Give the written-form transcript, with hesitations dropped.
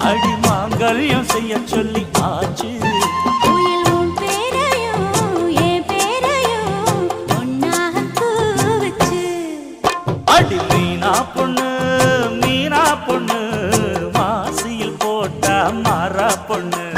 அடி மாங்கல்யம் செய்ய சொல்லி ஆச்சு. அடி மீனா பொண்ணு மாசியில் போட்டா மாறா பொண்ணு.